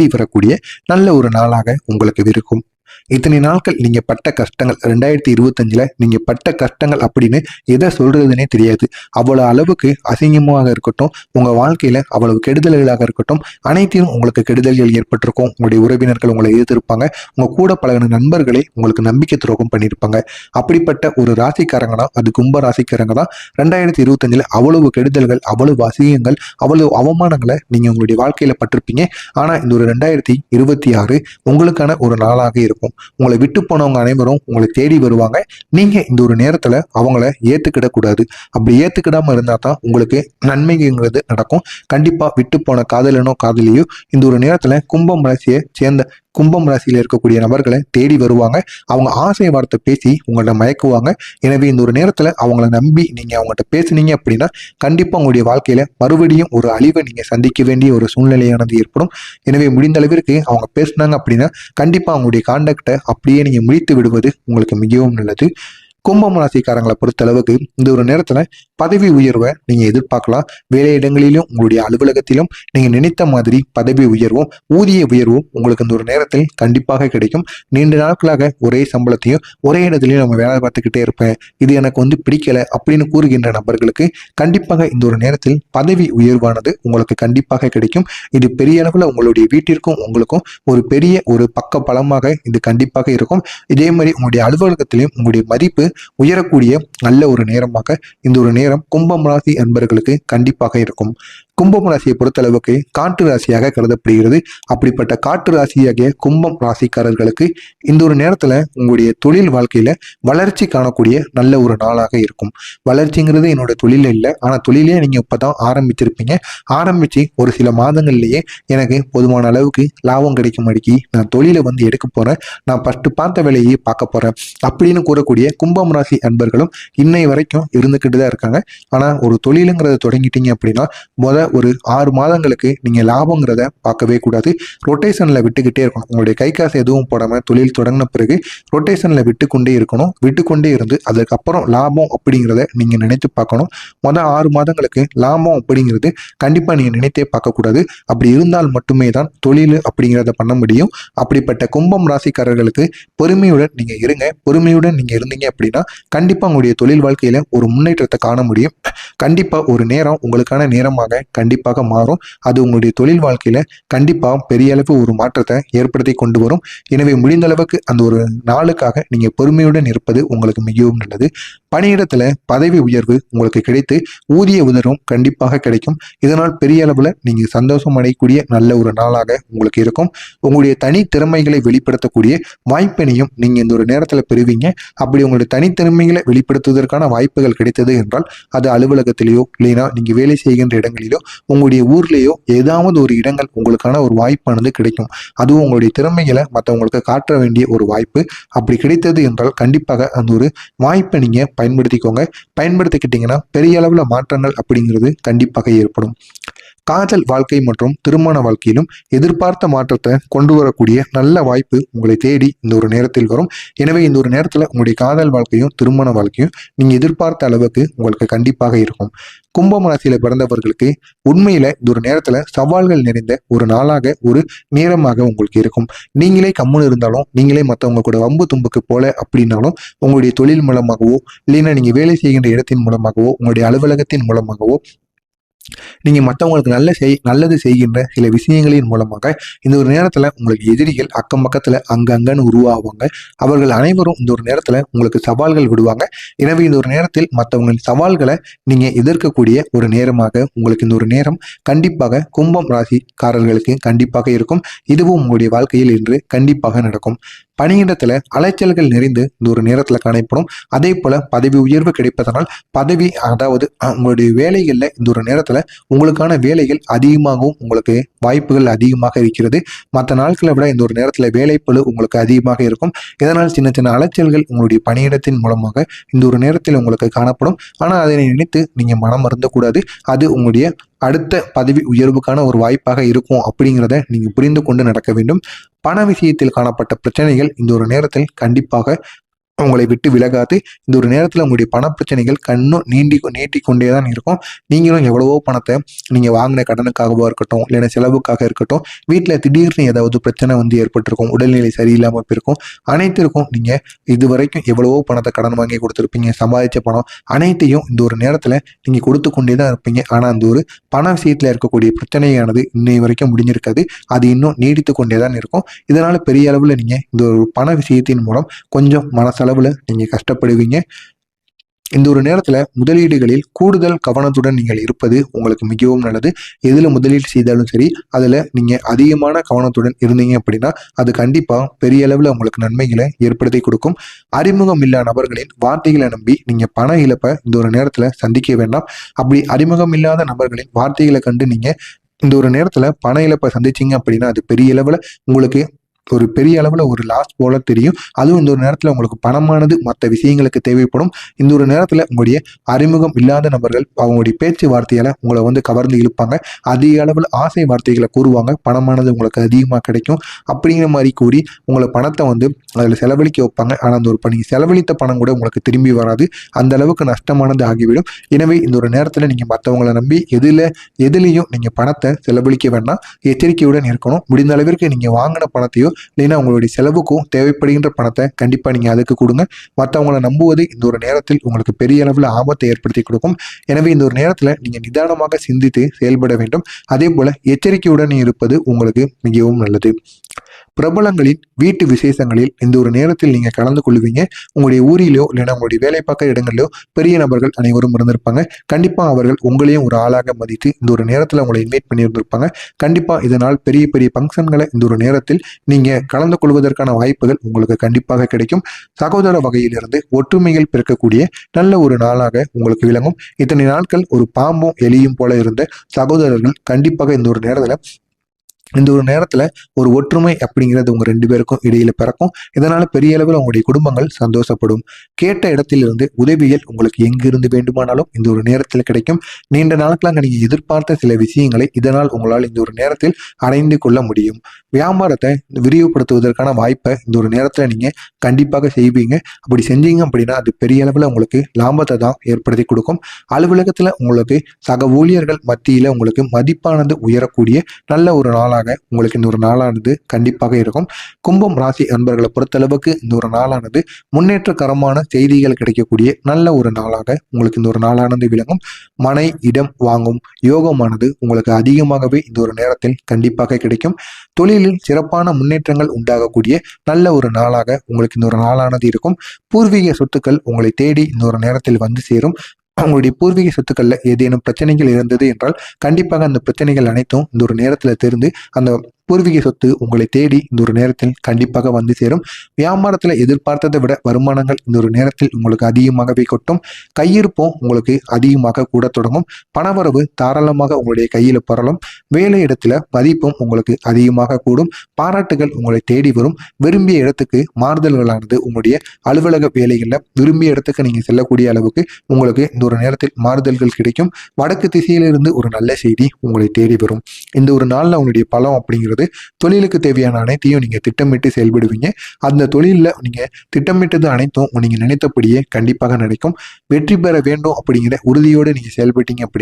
வரக்கூடிய நல்ல ஒரு நாளாக உங்களுக்கு இருக்கும். இத்தனை நாட்கள் நீங்க பட்ட கஷ்டங்கள் 2025ல நீங்க பட்ட கஷ்டங்கள் அப்படின்னு எதை சொல்றதுன்னே தெரியாது. அவ்வளவு அளவுக்கு அசிங்கமாக இருக்கட்டும், உங்க வாழ்க்கையில அவ்வளவு கெடுதல்களாக இருக்கட்டும், அனைத்தையும் உங்களுக்கு கெடுதல்கள் ஏற்பட்டிருக்கும். உங்களுடைய உறவினர்கள் உங்களை எதிர்த்திருப்பாங்க. உங்க கூட பழகின நண்பர்களே உங்களுக்கு நம்பிக்கை துரோகம் பண்ணியிருப்பாங்க. அப்படிப்பட்ட ஒரு ராசிக்காரங்க தான் அது கும்ப ராசிக்காரங்க தான் 2025ல அவ்வளவு கெடுதல்கள், அவ்வளவு அசிங்கங்கள், அவ்வளவு அவமானங்களை நீங்க உங்களுடைய வாழ்க்கையில பட்டிருப்பீங்க. ஆனா இந்த ஒரு 2026 உங்களுக்கான ஒரு நாளாக இருக்கும். உங்களை விட்டு போனவங்க அனைவரும் உங்களை தேடி வருவாங்க. நீங்க இந்த ஒரு நேரத்துல அவங்கள ஏத்துக்கிடக்கூடாது. அப்படி ஏத்துக்கிடாம இருந்தா தான் உங்களுக்கு நன்மைங்கிறது நடக்கும். கண்டிப்பா விட்டு போன காதலனோ காதலியோ இந்த ஒரு நேரத்துல கும்பம் ராசியில இருக்கக்கூடிய நபர்களை தேடி வருவாங்க. அவங்க ஆசை வார்த்தை பேசி உங்கள்ட்ட மயக்குவாங்க. எனவே இந்த ஒரு நேரத்துல அவங்கள நம்பி நீங்க அவங்ககிட்ட பேசுனீங்க அப்படின்னா கண்டிப்பா உங்களுடைய வாழ்க்கையில மறுபடியும் ஒரு அழிவை நீங்க சந்திக்க வேண்டிய ஒரு சூழ்நிலையானது ஏற்படும். எனவே முடிந்த அளவிற்கு அவங்க பேசுனாங்க அப்படின்னா கண்டிப்பா அவங்களுடைய கான்டாக்டை அப்படியே நீங்க முடித்து விடுவது உங்களுக்கு மிகவும் நல்லது. கும்பம் ராசிக்காரங்களை பொறுத்த அளவுக்கு இந்த ஒரு நேரத்துல பதவி உயர்வை நீங்க எதிர்பார்க்கலாம். வேலை இடங்களிலும் உங்களுடைய அலுவலகத்திலும் நீங்க நினைத்த மாதிரி பதவி உயர்வும் ஊதிய உயர்வும் உங்களுக்கு இந்த ஒரு நேரத்தில் கண்டிப்பாக கிடைக்கும். நீண்ட நாட்களாக ஒரே சம்பளத்தையும் ஒரே இடத்துலையும் நம்ம வேலை பார்த்துக்கிட்டே இருப்பேன், இது எனக்கு பிடிக்கல அப்படின்னு கூறுகின்ற நபர்களுக்கு கண்டிப்பாக இந்த ஒரு நேரத்தில் பதவி உயர்வானது உங்களுக்கு கண்டிப்பாக கிடைக்கும். இது பெரிய அளவுல உங்களுடைய வீட்டிற்கும் உங்களுக்கும் ஒரு பெரிய ஒரு பக்க பலமாக இது கண்டிப்பாக இருக்கும். இதே மாதிரி உங்களுடைய அலுவலகத்திலையும் உங்களுடைய மதிப்பு உயரக்கூடிய நல்ல ஒரு நேரமாக இந்த ஒரு நேரம் கும்பம் ராசி அன்பர்களுக்கு கண்டிப்பாக இருக்கும். கும்பம் ராசியை பொறுத்த அளவுக்கு காற்று ராசியாக கருதப்படுகிறது. அப்படிப்பட்ட காற்று ராசியாகிய கும்பம் ராசிக்காரர்களுக்கு இந்த ஒரு நேரத்துல உங்களுடைய தொழில் வாழ்க்கையில வளர்ச்சி காணக்கூடிய நல்ல ஒரு நாளாக இருக்கும். வளர்ச்சிங்கிறது என்னோட தொழில இல்லை, ஆனா தொழிலே நீங்க இப்பதான் ஆரம்பிச்சிருப்பீங்க. ஆரம்பிச்சு ஒரு சில மாதங்கள்லயே எனக்கு போதுமான அளவுக்கு லாபம் கிடைக்கும் அடிக்கி நான் தொழிலை எடுக்க போறேன், நான் ஃபர்ஸ்ட் பார்த்த வேலையை பார்க்க போறேன் அப்படின்னு கூறக்கூடிய கும்பம் ராசி அன்பர்களும் இன்னை வரைக்கும் இருந்துகிட்டு தான் இருக்காங்க. ஆனா ஒரு தொழிலுங்கிறத தொடங்கிட்டீங்க அப்படின்னா ஒரு 6 மாதங்களுக்கு நீங்க லாபங்கிறத பார்க்கவே கூடாது. ரொட்டேஷன்ல விட்டுக்கிட்டே இருக்கணும். உங்களுடைய கை காசு எதுவும் போடாம தொழில் தொடங்கின பிறகு ரொட்டேஷன்ல விட்டுக்கொண்டே இருக்கணும். விட்டுக்கொண்டே இருந்து அதுக்கப்புறம் லாபம் அப்படிங்கிறத நீங்க நினைத்து பார்க்கணும். 6 மாதங்களுக்கு லாபம் அப்படிங்கிறது கண்டிப்பா நீங்க நினைத்தே பார்க்கக்கூடாது. அப்படி இருந்தால் மட்டுமே தான் தொழில் அப்படிங்கிறத பண்ண முடியும். அப்படிப்பட்ட கும்பம் ராசிக்காரர்களுக்கு பொறுமையுடன் நீங்க இருங்க. பொறுமையுடன் நீங்க இருந்தீங்க அப்படின்னா கண்டிப்பா உங்களுடைய தொழில் வாழ்க்கையில ஒரு முன்னேற்றத்தை காண முடியும். கண்டிப்பா ஒரு நேரம் உங்களுக்கான நேரமாக கண்டிப்பாக மாறும். அது உங்களுடைய தொழில் வாழ்க்கையில கண்டிப்பா பெரிய அளவு ஒரு மாற்றத்தை ஏற்படுத்தி கொண்டு வரும். எனவே முடிந்த அளவுக்கு அந்த ஒரு நாளுக்காக நீங்க பொறுமையுடன் இருப்பது உங்களுக்கு மிகவும் நல்லது. பணியிடத்துல பதவி உயர்வு உங்களுக்கு கிடைத்து ஊதிய உயர்வும் கண்டிப்பாக கிடைக்கும். இதனால் பெரிய அளவுல நீங்க சந்தோஷம் அடையக்கூடிய நல்ல ஒரு நாளாக உங்களுக்கு இருக்கும். உங்களுடைய தனி திறமைகளை வெளிப்படுத்தக்கூடிய வாய்ப்பினையும் நீங்க இந்த ஒரு நேரத்துல பெறுவீங்க. அப்படி உங்களுடைய தனித்திறமைகளை வெளிப்படுத்துவதற்கான வாய்ப்புகள் கிடைத்தது என்றால் அது அலுவலகத்திலேயோ இல்லைன்னா நீங்க வேலை செய்கின்ற இடங்களிலோ உங்களுடைய ஊர்லேயோ ஏதாவது ஒரு இடங்கள் உங்களுக்கான ஒரு வாய்ப்பானது கிடைக்கும். அதுவும் உங்களுடைய திறமைகளை மற்றவங்களுக்கு காட்ட வேண்டிய ஒரு வாய்ப்பு அப்படி கிடைத்தது என்றால் கண்டிப்பாக அந்த ஒரு வாய்ப்பை நீங்க பயன்படுத்திக்கோங்க. பயன்படுத்திக்கிட்டீங்கன்னா பெரிய அளவுல மாற்றங்கள் அப்படிங்கிறது கண்டிப்பாக ஏற்படும். காதல் வாழ்க்கை மற்றும் திருமண வாழ்க்கையிலும் எதிர்பார்த்த மாற்றத்தை கொண்டு வரக்கூடிய நல்ல வாய்ப்பு உங்களை தேடி இந்த ஒரு நேரத்தில் வரும். எனவே இந்த ஒரு நேரத்துல உங்களுடைய காதல் வாழ்க்கையும் திருமண வாழ்க்கையும் நீங்க எதிர்பார்த்த அளவுக்கு உங்களுக்கு கண்டிப்பாக இருக்கும். கும்பம் ராசியில பிறந்தவர்களுக்கு உண்மையில இந்த ஒரு நேரத்துல சவால்கள் நிறைந்த ஒரு நாளாக ஒரு நேரமாக உங்களுக்கு இருக்கும். நீங்களே கம்முன்னு இருந்தாலும் நீங்களே மற்றவங்க கூட வம்பு தும்புக்கு போல அப்படின்னாலும் உங்களுடைய தொழில் மூலமாகவோ இல்லைன்னா நீங்க வேலை செய்கின்ற இடத்தின் மூலமாகவோ உங்களுடைய அலுவலகத்தின் மூலமாகவோ நீங்க மற்றவங்களுக்கு நல்லது செய்கின்ற சில விஷயங்களின் மூலமாக இந்த ஒரு நேரத்துல உங்களுக்கு எதிரிகள் அக்கம் பக்கத்துல அங்கங்கன்னு உருவாகுவாங்க. அவர்கள் அனைவரும் இந்த ஒரு நேரத்துல உங்களுக்கு சவால்கள் விடுவாங்க. எனவே இந்த ஒரு நேரத்தில் மற்றவங்களின் சவால்களை நீங்க எதிர்க்கக்கூடிய ஒரு நேரமாக உங்களுக்கு இந்த ஒரு நேரம் கண்டிப்பாக கும்பம் ராசிக்காரர்களுக்கு கண்டிப்பாக இருக்கும். இதுவும் உங்களுடைய வாழ்க்கையில் இன்று கண்டிப்பாக நடக்கும். பணியிடத்துல அலைச்சல்கள் நிறைந்து இந்த ஒரு நேரத்துல காணப்படும். அதே போல பதவி உயர்வு கிடைப்பதனால் அதாவது உங்களுடைய வேலைகள்ல இந்த ஒரு நேரத்துல உங்களுக்கான வேலைகள் அதிகமாகவும் உங்களுக்கு வாய்ப்புகள் அதிகமாக இருக்கிறது. மற்ற நாட்களை விட இந்த ஒரு நேரத்துல வேலைப்பளு உங்களுக்கு அதிகமாக இருக்கும். இதனால் சின்ன சின்ன அலைச்சல்கள் உங்களுடைய பணியிடத்தின் மூலமாக இந்த ஒரு நேரத்தில் உங்களுக்கு காணப்படும். ஆனா அதனை நினைத்து நீங்க மனம் மறந்தக்கூடாது. அது உங்களுடைய அடுத்த பதவி உயர்வுக்கான ஒரு வாய்ப்பாக இருக்கும் அப்படிங்கிறத நீங்க புரிந்து கொண்டு நடக்க வேண்டும். பண விஷயத்தில் காணப்பட்ட பிரச்சனைகள் இந்த ஒரு நேரத்தில் கண்டிப்பாக உங்களை விட்டு விலகாது. இந்த ஒரு நேரத்தில் உங்களுடைய பணப்பிரச்சனைகள் நீட்டி கொண்டே தான் இருக்கும். நீங்களும் எவ்வளவோ பணத்தை நீங்கள் வாங்கின கடனுக்காகவோ இருக்கட்டும், இல்லைன்னா செலவுக்காக இருக்கட்டும், வீட்டில் திடீர்னு ஏதாவது பிரச்சனை வந்து ஏற்பட்டிருக்கும், உடல்நிலை சரியில்லாமல் போயிருக்கும். அனைத்திற்கும் நீங்கள் இதுவரைக்கும் எவ்வளவோ பணத்தை கடன் வாங்கி கொடுத்துருப்பீங்க, சம்பாதிச்ச பணம் அனைத்தையும் இந்த ஒரு நேரத்தில் நீங்கள் கொடுத்து கொண்டே தான் இருப்பீங்க. ஆனால் அந்த ஒரு பண விஷயத்தில் இருக்கக்கூடிய பிரச்சனையானது இன்னை வரைக்கும் முடிஞ்சிருக்காது. அது இன்னும் நீடித்து கொண்டே தான் இருக்கும். இதனால் பெரிய அளவில் நீங்கள் இந்த ஒரு பண விஷயத்தின் மூலம் கொஞ்சம் மனசளவில் நீங்கள் கஷ்டப்படுவீங்க. இந்த ஒரு நேரத்தில் முதலீடுகளில் கூடுதல் கவனத்துடன் நீங்கள் இருப்பது உங்களுக்கு மிகவும் நல்லது. எதில் முதலீடு செய்தாலும் சரி, அதில் நீங்கள் அதிகமான கவனத்துடன் இருந்தீங்க அப்படின்னா அது கண்டிப்பாக பெரிய அளவில் உங்களுக்கு நன்மைகளை ஏற்படுத்தி கொடுக்கும். அறிமுகம் இல்லா நபர்களின் வார்த்தைகளை நம்பி நீங்கள் பண இழப்பை இந்த ஒரு நேரத்தில் சந்திக்க வேண்டாம். அப்படி அறிமுகம் இல்லாத நபர்களின் வார்த்தைகளை கண்டு நீங்கள் இந்த ஒரு நேரத்தில் பண இழப்பை சந்திச்சிங்க அப்படின்னா அது பெரிய அளவில் உங்களுக்கு ஒரு பெரிய அளவில் ஒரு லாஸ் போல தெரியும். அதுவும் இந்த ஒரு நேரத்தில் உங்களுக்கு பணமானது மற்ற விஷயங்களுக்கு தேவைப்படும். இந்த ஒரு நேரத்தில் உங்களுடைய அறிமுகம் இல்லாத நபர்கள் அவங்களுடைய பேச்சு வார்த்தையால் உங்களை வந்து கவர்ந்து இழுப்பாங்க. அதிக அளவில் ஆசை வார்த்தைகளை கூறுவாங்க. பணமானது உங்களுக்கு அதிகமாக கிடைக்கும் அப்படிங்கிற மாதிரி கூறி உங்களை பணத்தை வந்து அதில் செலவழிக்க வைப்பாங்க. ஆனால் அந்த ஒரு நீங்கள் செலவழித்த பணம் கூட உங்களுக்கு திரும்பி வராது. அந்த அளவுக்கு நஷ்டமானது ஆகிவிடும். எனவே இந்த ஒரு நேரத்தில் நீங்கள் மற்றவங்களை நம்பி எதுலேயும் நீங்கள் பணத்தை செலவழிக்க வேண்டாம். எச்சரிக்கையுடன் இருக்கணும். முடிந்த அளவிற்கு நீங்கள் வாங்கின பணத்தையோ இல்லைன்னா உங்களுடைய செலவுக்கும் தேவைப்படுகின்ற பணத்தை கண்டிப்பாக நீங்கள் அதுக்கு கொடுங்க. மற்றவங்களை நம்புவது இந்த ஒரு நேரத்தில் உங்களுக்கு பெரிய அளவில் ஆபத்தை ஏற்படுத்தி கொடுக்கும். எனவே இந்த ஒரு நேரத்தில் நீங்கள் நிதானமாக சிந்தித்து செயல்பட வேண்டும். அதே போல எச்சரிக்கையுடன் இருப்பது உங்களுக்கு மிகவும் நல்லது. பிரபலங்களின் வீட்டு விசேஷங்களில் இந்த ஒரு நேரத்தில் நீங்கள் கலந்து கொள்வீங்க. உங்களுடைய ஊரிலோ இல்லைன்னா உங்களுடைய வேலை பார்க்க இடங்களிலோ பெரிய நபர்கள் அனைவரும் இருந்திருப்பாங்க. கண்டிப்பாக அவர்கள் உங்களையும் ஒரு ஆளாக மதித்து இந்த ஒரு நேரத்தில் உங்களை இன்வைட் பண்ணியிருந்திருப்பாங்க. கண்டிப்பாக இதனால் பெரிய பெரிய ஃபங்க்ஷன்களை இந்த ஒரு நேரத்தில் நீங்கள் கலந்து கொள்வதற்கான வாய்ப்புகள் உங்களுக்கு கண்டிப்பாக கிடைக்கும். சகோதர வகையிலிருந்து ஒற்றுமைகள் பிறக்கக்கூடிய நல்ல ஒரு நாளாக உங்களுக்கு விளங்கும். இத்தனை நாட்கள் ஒரு பாம்பும் எலியும் போல இருந்த சகோதரர்கள் கண்டிப்பாக இந்த ஒரு நேரத்தில் ஒரு ஒற்றுமை அப்படிங்கிறது உங்கள் 2 பேருக்கும் இடையில பிறக்கும். இதனால பெரிய அளவில் உங்களுடைய குடும்பங்கள் சந்தோஷப்படும். கேட்ட இடத்திலிருந்து உதவிகள் உங்களுக்கு எங்கிருந்து வேண்டுமானாலும் இந்த ஒரு நேரத்தில் கிடைக்கும். நீண்ட நாட்களாக நீங்கள் எதிர்பார்த்த சில விஷயங்களை இதனால் உங்களால் இந்த ஒரு நேரத்தில் அடைந்து கொள்ள முடியும். வியாபாரத்தை விரிவுபடுத்துவதற்கான வாய்ப்பை இந்த ஒரு நேரத்தில் நீங்கள் கண்டிப்பாக செய்வீங்க. அப்படி செஞ்சீங்க அப்படின்னா அது பெரிய அளவில் உங்களுக்கு லாபத்தை தான் ஏற்படுத்தி கொடுக்கும். அலுவலகத்தில் உங்களுக்கு சக ஊழியர்கள் மத்தியில் உங்களுக்கு மதிப்பானது உயரக்கூடிய நல்ல ஒரு நாளாக உங்களுக்கு இந்த ஒரு நாளானது கண்டிப்பாக இருக்கும். கும்பம் ராசி அன்பர்களை பொறுத்தளவுக்கு இந்த ஒரு நாளானது முன்னேற்றகரமான செய்திகள் கிடைக்கக்கூடிய நல்ல ஒரு நாளாக உங்களுக்கு இந்த ஒரு நாளானது விளங்கும். மனை இடம் வாங்கும் யோகமானது உங்களுக்கு அதிகமாகவே இந்த ஒரு நேரத்தில் கண்டிப்பாக கிடைக்கும். தொழிலில் சிறப்பான முன்னேற்றங்கள் உண்டாகக்கூடிய நல்ல ஒரு நாளாக உங்களுக்கு இந்த ஒரு நாளானது இருக்கும். பூர்வீக சொத்துக்கள் உங்களை தேடி இந்த ஒரு நேரத்தில் வந்து சேரும். அவங்களுடைய பூர்வீக சொத்துக்கள்ல ஏதேனும் பிரச்சனைகள் இருந்தது என்றால் கண்டிப்பாக அந்த பிரச்சனைகள் அனைத்தும் இந்த ஒரு நேரத்துல தெரிந்து அந்த பூர்வீக சொத்து உங்களை தேடி இந்த ஒரு நேரத்தில் கண்டிப்பாக வந்து சேரும். வியாபாரத்தில் எதிர்பார்த்ததை விட வருமானங்கள் இந்த ஒரு நேரத்தில் உங்களுக்கு அதிகமாகவே கொட்டும். கையிருப்பும் உங்களுக்கு அதிகமாக கூட தொடங்கும். பணவரவு தாராளமாக உங்களுடைய கையில் பரலும். வேலை இடத்துல மதிப்பும் உங்களுக்கு அதிகமாக கூடும். பாராட்டுகள் உங்களை தேடி வரும். விரும்பிய இடத்துக்கு மாறுதல்களானது உங்களுடைய அலுவலக வேலைகளில் விரும்பிய இடத்துக்கு நீங்கள் செல்லக்கூடிய அளவுக்கு உங்களுக்கு இந்த ஒரு நேரத்தில் மாறுதல்கள் கிடைக்கும். வடக்கு திசையிலிருந்து ஒரு நல்ல செய்தி உங்களை தேடி வரும். இந்த ஒரு நாளில் உங்களுடைய பலம் அப்படிங்கிறது தொழிலுக்கு தேவையான அனைத்தையும் நீங்க திட்டமிட்டு செயல்படுவீங்க. அந்த தொழிலில் நீங்க திட்டமிட்டது அனைத்தும் நீங்க நினைத்தபடியே கண்டிப்பாக நடக்கும். வெற்றி பெற வேண்டும் அப்படிங்கிற உறுதியோடு நீங்க செயல்பட்டீங்க அப்படி